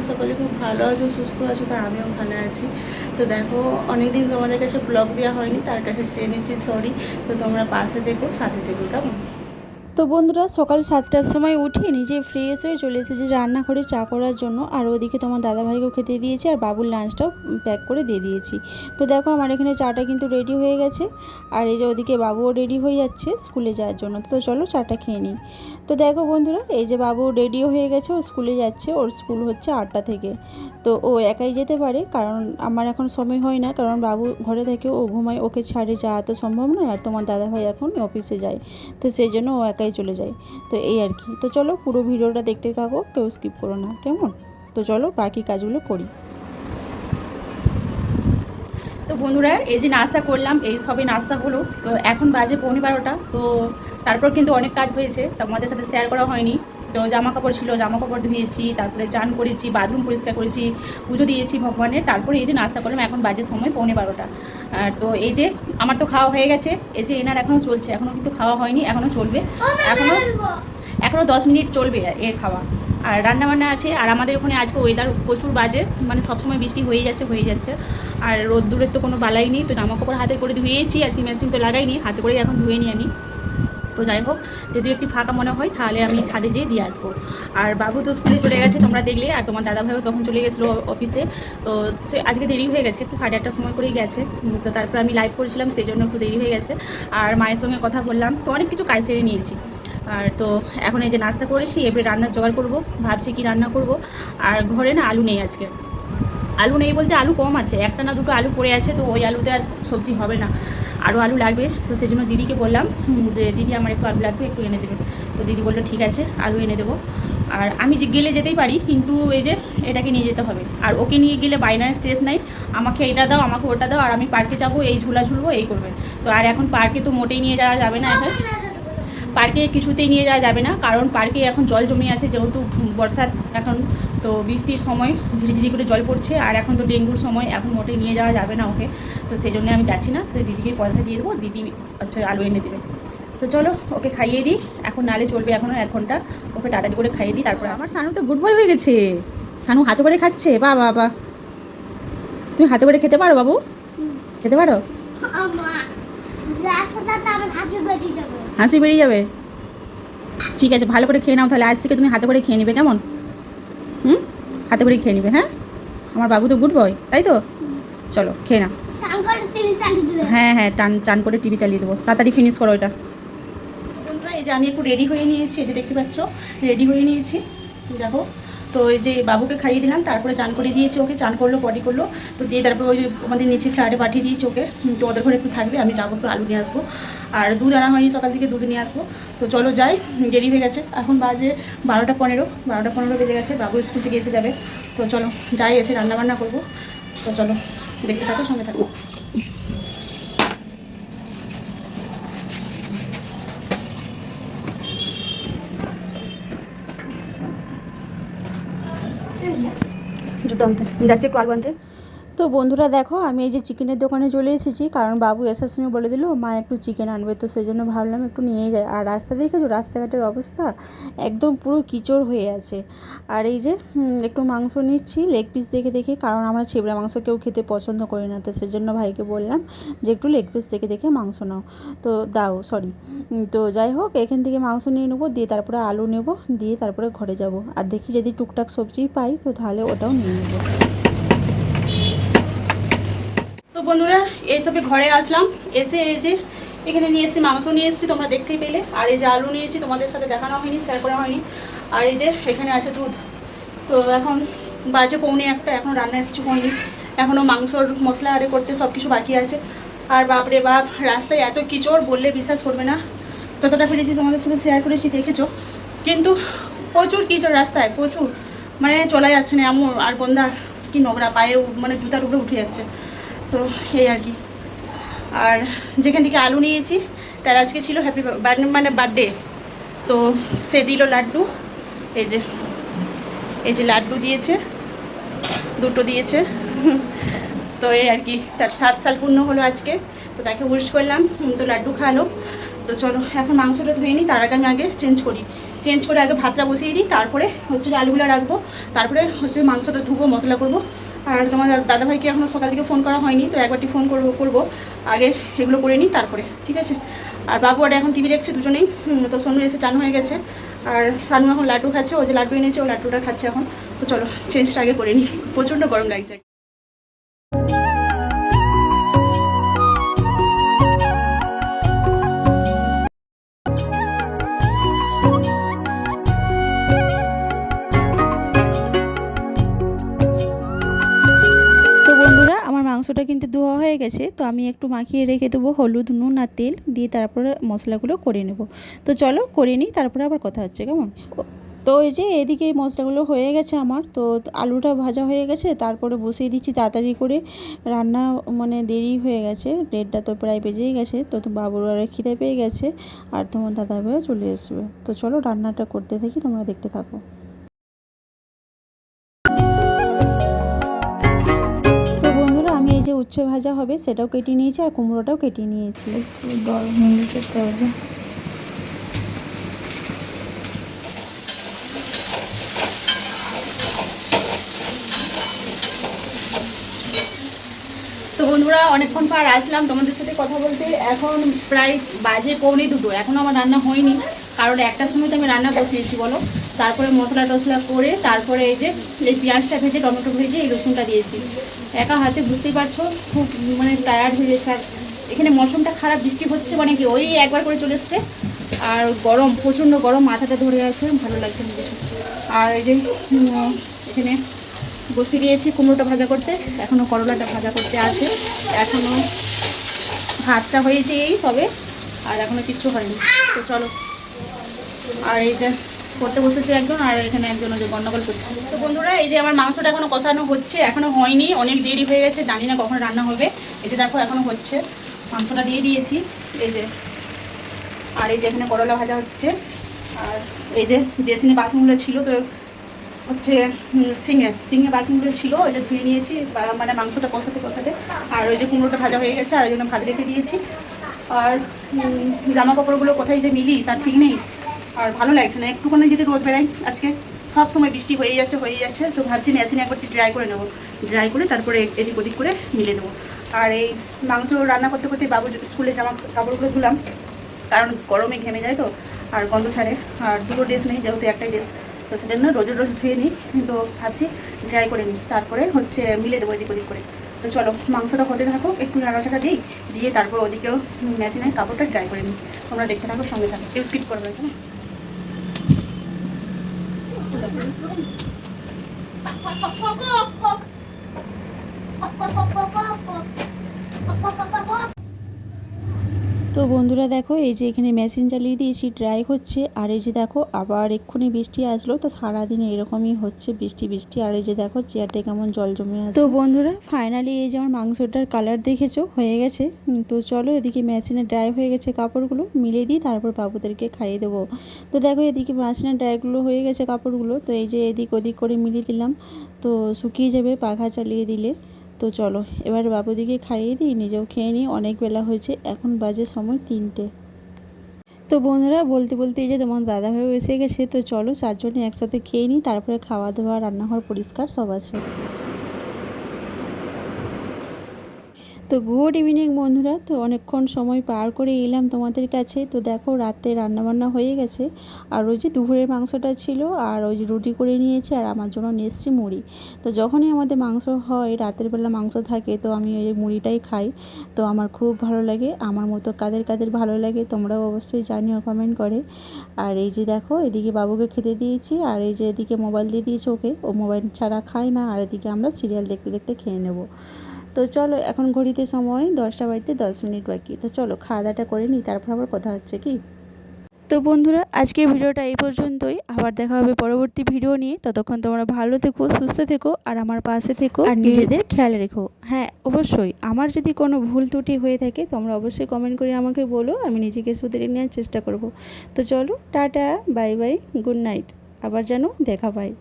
সকলে খুব ভালো আছো, সুস্থ আছো, তো আমিও ভালো আছি। তো দেখো, অনেকদিন তোমাদের কাছে ব্লগ দেওয়া হয়নি, তার কাছে চেয়ে নিচ্ছি সরি। তো তোমরা পাশে দেখো, সাথে দেখো, কেমন? তো বন্ধুরা, সকাল 7টার সময় উঠে নিজে ফ্রেশ হয়ে চলে এসেছি রান্নাঘরে চা করার জন্য। আর ওদিকে তোমার দাদাভাইকেও খেতে দিয়েছি, আর বাবুর লাঞ্চটাও প্যাক করে দিয়ে দিয়েছি। তো দেখো, আমার এখানে চাটা কিন্তু রেডি হয়ে গেছে। আর এই যে ওদিকে বাবুও রেডি হয়ে যাচ্ছে স্কুলে যাওয়ার জন্য। তো চলো চাটা খেয়ে নিই। তো দেখো বন্ধুরা, এই যে বাবু রেডিও হয়ে গেছে, ও স্কুলে যাচ্ছে। ওর স্কুল হচ্ছে 8টা থেকে। তো ও একাই যেতে পারে, কারণ আমার এখন সময় হয় না, কারণ বাবু ঘরে থেকে ও ঘুমায়, ওকে ছাড়ে যাওয়া তো সম্ভব নয়। আর তোমার দাদাভাই এখন অফিসে যায়, তো সেই জন্য ও একাই চলে যায়। তো এই আর কি। তো চলো পুরো ভিডিওটা দেখতে থাকো, কেউ স্কিপ করো না, কেমন? তো চলো বাকি কাজগুলো করি। তো বন্ধুরা, এই যে নাস্তা করলাম, এই সবে নাস্তা হলো। তো এখন বাজে 11:15। তো তারপর কিন্তু অনেক কাজ হয়েছে, তোমাদের সাথে শেয়ার করা হয়নি। তো জামা কাপড় ছিল, জামা কাপড় ধুয়েছি, তারপরে চান করেছি, বাথরুম পরিষ্কার করেছি, পুজো দিয়েছি ভগবানের। তারপরে এই যে নাস্তা করলাম, এখন বাজে সময় 11:15। তো এই যে আমার তো খাওয়া হয়ে গেছে। এই যে এনার এখনও চলছে, এখনও কিন্তু খাওয়া হয়নি, এখনও চলবে। এখনও 10 মিনিট চলবে এর খাওয়া। আর রান্নাবান্না আছে। আর আমাদের ওখানে আজকে ওয়েদার প্রচুর বাজে, মানে সবসময় বৃষ্টি হয়ে যাচ্ছে। আর রোদ্দুরের তো কোনো বালাই নেই। তো জামা কাপড় হাতে করে ধুয়েছি, আজকে মেশিন তো লাগাইনি, হাতে করেই এখন ধুয়ে নিই আমি। তো যাই হোক, যদি একটু ফাঁকা মনে হয় তাহলে আমি ছাদে যেয়ে দিয়ে আসবো। আর বাবু তো স্কুলে চলে গেছে, তোমরা দেখলে। আর তোমার দাদাভাইও তখন চলে গেছিলো অফিসে। তো সে আজকে দেরি হয়ে গেছে, একটু 8:30টার সময় করেই গেছে। তো তারপর আমি লাইভ করেছিলাম, সেই জন্য একটু দেরি হয়ে গেছে। আর মায়ের সঙ্গে কথা বললাম, তো অনেক কিছু কাজ সেরে নিয়েছি। আর তো এখন এই যে নাস্তা করেছি, এবারে রান্নার জোগাড় করবো, ভাবছি কি রান্না করব। আর ঘরে না আলু নেই আজকে। আলু নেই বলতে আলু কম আছে, একটা না দুটো আলু পড়ে আছে। তো ওই আলুতে আর সবজি হবে না, আরও আলু লাগবে। তো সেই জন্য দিদিকে বললাম যে দিদি আমার একটু আলু লাগবে, একটু এনে দেবে। তো দিদি বললো ঠিক আছে, আলু এনে দেবো। আর আমি যে গেলে যেতেই পারি, কিন্তু এই যে এটাকে নিয়ে যেতে হবে। আর ওকে নিয়ে গেলে বাইনার শেষ নাই, আমাকে এটা দাও, আমাকে ওটা দাও, আর আমি পার্কে যাবো, এই ঝুলা ঝুলবো, এই করবে। তো আর এখন পার্কে তো মোটেই নিয়ে যাওয়া যাবে না এখন, পার্কে কিছুতেই নিয়ে যাওয়া যাবে না, কারণ পার্কে এখন জল জমে আছে, যেহেতু বর্ষার এখন। তো বৃষ্টির সময় ঝিরিঝিরি করে জল পড়ছে, আর এখন তো ডেঙ্গুর সময়, এখন মোটেই নিয়ে যাওয়া যাবে না ওকে। তো সেই জন্য আমি যাচ্ছি না। তো দিদিকে পয়সা দিয়ে দেবো, দিদি আচ্ছা আলু এনে দেবে। তো চলো ওকে খাইয়ে দিই, এখন নালে চলবে, এখনও 1 ঘন্টা। ওকে তাড়াতাড়ি করে খাইয়ে দিই, তারপরে আমার সানু তো গুড বয় হয়ে গেছে। সানু হাতে করে খাচ্ছে, বা বাবা। তুমি হাতে করে খেতে পারো বাবু? খেতে পারো? হাসি বেরিয়ে যাবে। ঠিক আছে, ভালো করে খেয়ে নাও তাহলে। আজ থেকে তুমি হাতে করে খেয়ে নেবে, কেমন? হাতে করে খেয়ে নেবে, হ্যাঁ? আমার বাবু তো গুড বয়, তাই তো? চলো খেয়ে নাও। হ্যাঁ হ্যাঁ, চান করে টিভি চালিয়ে দেবো। তাড়াতাড়ি ফিনিশ করো এটা। বন্ধুরা, এই যে আমি একটু রেডি হয়ে নিয়েছি, এই যে দেখতে পাচ্ছ, রেডি হয়ে নিয়েছি। দেখো, তো এই যে বাবুকে খাইয়ে দিলাম, তারপরে চান করে দিয়েছি ওকে, চান করলো, পটি করলো। তো দিয়ে তারপরে ওই যে আমাদের নিচে ফ্ল্যাটে পাঠিয়ে দিয়েছি ওকে। তো ওদের ঘরে একটু থাকবে, আমি যাবো, একটু আলু নিয়ে আসবো। আর দুধ আনা হয়নি, সকাল থেকে দুধ নিয়ে আসবো। তো চলো যাই, দেরি হয়ে গেছে, এখন বাজে 12টা 15 বেজে গেছে, বাবু স্কুল থেকে এসে যাবে। তো চলো যাই, এসে রান্নাবান্না করবো। তো চলো দেখতে থাকো, সঙ্গে থাকো। জুতো আনতে যাচ্ছি, একটু আলু আনতে। তো বন্ধুরা দেখো, আমি এই যে চিকেনের দোকানে চলে এসেছি, কারণ বাবু আসার সময় বলে দিল মা একটু চিকেন আনবে। তো সেই জন্য ভাবলাম একটু নিয়ে যাই। আর রাস্তা দেখেছো, রাস্তাঘাটের অবস্থা একদম পুরো কিচড় হয়ে আছে। আর এই যে একটু মাংস নিচ্ছি লেগ পিস দেখে দেখে, কারণ আমরা ছিবড়া মাংস কেউ খেতে পছন্দ করি না। তো সেই জন্য ভাইকে বললাম যে একটু লেগ পিস দেখে দেখে মাংস নাও, তো দাও, সরি। তো যাই হোক, এখান থেকে মাংস নিয়ে নেবো, দিয়ে তারপরে আলু নেবো, দিয়ে তারপরে ঘরে যাব। আর দেখি যদি টুকটাক সবজি পাই, তো তাহলে ওটাও নিয়ে নেবো। তো বন্ধুরা, এইসবে ঘরে আসলাম, এসে এই যে এখানে নিয়ে এসেছি, মাংস নিয়ে এসেছি, তোমরা দেখতেই পেলে। আর এই যে আলু নিয়েছি, তোমাদের সাথে দেখানো হয়নি, শেয়ার করা হয়নি। আর এই যে এখানে আছে দুধ। তো এখন বাজে 1:45, এখন রান্নার কিছু হয়নি, এখনও মাংসর মশলা আরে করতে সব কিছু বাকি আছে। আর বাপরে বাপ, রাস্তায় এত কিচড় বললে বিশ্বাস করবে না। যতটা পেরেছি তোমাদের সাথে শেয়ার করেছি, দেখেছো। কিন্তু প্রচুর কিচড় রাস্তায়, প্রচুর, মানে চলা যাচ্ছে না এমন। আর গন্ধা, কি নোংরা, পায়ে মানে জুতার উপরে উঠে যাচ্ছে। তো এই আর কি। আর যেখান থেকে আলু নিয়েছি, তার আজকে ছিল হ্যাপি মানে বার্থডে। তো সে দিল লাড্ডু, এই যে লাড্ডু দিয়েছে, দুটো দিয়েছে। তো এই আর কি, তার 60 সাল পূর্ণ হলো আজকে। তো তাকে উইশ করলাম, তো লাড্ডু খাওয়ালো। তো চলো এখন মাংসটা ধুয়ে নিই, তার আগে আমি আগে চেঞ্জ করে আগে ভাতটা বসিয়ে দিই, তারপরে হচ্ছে যে আলুগুলো রাখবো, তারপরে হচ্ছে মাংসটা ধুবো, মশলা করবো। আর তোমার দাদাভাইকে এখনও সকাল থেকে ফোন করা হয়নি, তো একবারটি ফোন করবো আগে, এগুলো করে নিই তারপরে, ঠিক আছে। আর বাবু আর এখন টিভি দেখছে দুজনেই। তো সোনু এসে চান হয়ে গেছে, আর সানু এখন লাড্ডু খাচ্ছে, ও যে লাড্ডু এনেছে ও লাড্ডুটা খাচ্ছে এখন। তো চলো চেঞ্জটা আগে করে নিই, প্রচণ্ড গরম লাগছে। তো বন্ধুরা আমার মাংসটা কিন্তু ধোয়া হয়ে গেছে, তো আমি একটু মাখিয়ে রেখে দেবো হলুদ, নুন আর তেল দিয়ে, তারপরে মশলাগুলো করে নেব। তো চলো করে নিই, তারপরে আবার কথা হচ্ছে, কেমন। তো এই যে এদিকে এই মশলাগুলো হয়ে গেছে আমার, তো আলুটা ভাজা হয়ে গেছে, তারপরে বসিয়ে দিচ্ছি তাড়াতাড়ি করে রান্না, মানে দেরি হয়ে গেছে, 1:30 তো প্রায় বেজেই গেছে। তো বাবুর আর খিদে পেয়ে গেছে, আর তোমার দাদাভাইও চলে আসবে। তো চলো রান্নাটা করতে থাকি, তোমরা দেখতে থাকো। তো বন্ধুরা আমি এই যে উচ্ছে ভাজা হবে সেটাও কেটে নিয়েছি, আর কুমড়োটাও কেটে নিয়েছি। গরম হয়ে যেতে হবে। তো বন্ধুরা অনেকক্ষণ পর আসলাম তোমাদের সাথে কথা বলতে, এখন প্রায় বাজে 1:45, এখনও আমার রান্না হয়নি, কারণ 1টার সময় তো আমি রান্না বসিয়েছি বলো। তারপরে মশলা টশলা করে, তারপরে এই যে এই পেঁয়াজটা ভেজে, টমেটো ভেজে, এই রসুনটা দিয়েছি একা হাতে, বুঝতেই পারছো খুব মানে টায়ার্ড হয়ে গেছে। আর এখানে মৌসুমটা খারাপ, বৃষ্টি হচ্ছে, মানে কি ওই একবার করে চলে এসছে, আর গরম, প্রচণ্ড গরম, মাথাটা ধরে আছে, ভালো লাগছে না কিছু। আর এই যে এখানে বসিয়ে দিয়েছি কুমড়োটা ভাজা করতে, এখনও করলাটা ভাজা করতে আছে, এখনও ভাতটা হয়েছে এই সবে, আর এখনও কিচ্ছু হয়নি। তো চলো, আর এই যে করতে বসেছে একজন, আর এখানে একজন যে গন্ডগোল করছে। তো বন্ধুরা এই যে আমার মাংসটা এখনও কষানো হচ্ছে, এখনও হয়নি, অনেক দেরি হয়ে গেছে, জানি না কখন রান্না হবে। এই যে দেখো এখনও হচ্ছে, মাংসটা দিয়ে দিয়েছি এই যে, আর এই যে এখানে করলা ভাজা হচ্ছে, আর এই যে বেসিনে বাসনগুলো ছিল, তো হচ্ছে সিঙে বাসনগুলো ছিল, ওইটা ধুয়ে নিয়েছি, মানে মাংসটা কষাতে। আর ওই যে কুমড়োটা ভাজা হয়ে গেছে, আর ওই জন্য ভাত রেখে দিয়েছি। আর জামা কাপড়গুলো কোথায় যে মিলি তার ঠিক নেই, আর ভালো লাগছে না, একটুখানি যদি রোদ বেড়াই, আজকে সব সময় বৃষ্টি হয়ে যাচ্ছে। তো ভাবছি মেশিনে একবার ড্রাই করে নেবো, ড্রাই করে তারপরে এদিক ওদিক করে মিলে দেবো। আর এই মাংস রান্না করতে বাবু স্কুলে জামা কাপড়গুলো ধুলাম, কারণ গরমে ঘেমে যায় তো, আর গন্ধ ছাড়ে, আর দুটো ড্রেস নেই, যেহেতু একটাই ড্রেস, তো সেজন্য রোজ ধুয়ে নিই, তো ভাবছি ড্রাই করে নিই, তারপরে হচ্ছে মিলে দেবো এদিক ওদিক করে। তো চলো মাংসটা হতে থাকো, একটু নাড়াচাড়া দিয়ে তারপর ওদিকেও মেশিনে কাপড়টা ড্রাই করে নিই। তোমরা দেখতে থাকো, সঙ্গে থাকো, কেউ স্কিপ করবে না। তো বন্ধুরা দেখো এই যে এখানে মেশিন চালিয়ে দিয়েছি, ড্রাই হচ্ছে, আর এই যে দেখো আবার এক্ষুনি বৃষ্টি আসলো, তো সারাদিন এরকমই হচ্ছে বৃষ্টি। আর এই যে দেখো চেয়ারটা কেমন জল জমে আছে। তো বন্ধুরা ফাইনালি এই যে আমার মাংসটার কালার দেখেছো হয়ে গেছে। তো চলো এদিকে মেশিনে ড্রাই হয়ে গেছে, কাপড়গুলো মিলে দিই, তারপর বাবুদেরকে খাইয়ে দেবো। তো দেখো এদিকে মেশিনে ড্রাইগুলো হয়ে গেছে কাপড়গুলো, তো এই যে এদিক ওদিক করে মিলিয়ে দিলাম, তো শুকিয়ে যাবে পাখা চালিয়ে দিলে। তো চলো এবার বাবুদিকে খাইয়ে দিই, নিজেও খেয়ে নিই, অনেক বেলা হয়েছে, এখন বাজে সময় 3টে। তো বন্ধুরা বলতে এই যে তোমার দাদাভাইও এসে গেছে, তো চলো 4জনে একসাথে খেয়ে নিই, তারপরে খাওয়া দাওয়া, রান্নাঘর পরিষ্কার সব আছে। তো গুড ইভিনিং বন্ধুরা, তো অনেকক্ষণ সময় পার করে এলাম তোমাদের কাছে। তো দেখো রাতে রান্নাবান্না হয়ে গেছে, আর ওই যে দুপুরের মাংসটা ছিল, আর ওই যে রুটি করে নিয়েছি, আর আমার জন্য নিয়ে এসেছি মুড়ি। তো যখনই আমাদের মাংস হয়, রাতের বেলা মাংস থাকে, তো আমি ওই মুড়িটাই খাই, তো আমার খুব ভালো লাগে। আমার মতো কাদের ভালো লাগে তোমরাও অবশ্যই জানিও কমেন্ট করে। আর এই যে দেখো এদিকে বাবুকে খেতে দিয়েছি, আর এই যে এদিকে মোবাইল দিয়ে দিয়েছি ওকে, ও মোবাইল ছাড়া খায় না, আর এদিকে আমরা সিরিয়াল দেখতে খেয়ে নেবো। তো চলো এখন ঘড়িতে সময় 10টা বাজতে 10 মিনিট বাকি। তো চলো খাওয়া দাওয়াটা করে নিই, তারপর আবার কথা হচ্ছে কি। তো বন্ধুরা আজকে ভিডিওটা এই পর্যন্তই, আবার দেখা হবে পরবর্তী ভিডিও নিয়ে। ততক্ষণ তোমরা ভালো থেকো, সুস্থ থেকো, আর আমার পাশে থেকো, আর নিজেদের খেয়াল রেখো। হ্যাঁ অবশ্যই আমার যদি কোনো ভুল ত্রুটি হয়ে থাকে তোমরা অবশ্যই কমেন্ট করে আমাকে বলো, আমি নিজেকে শুধরে নেওয়ার চেষ্টা করব। তো চলো tata, bye bye, good night, আবার যেন দেখা পাই।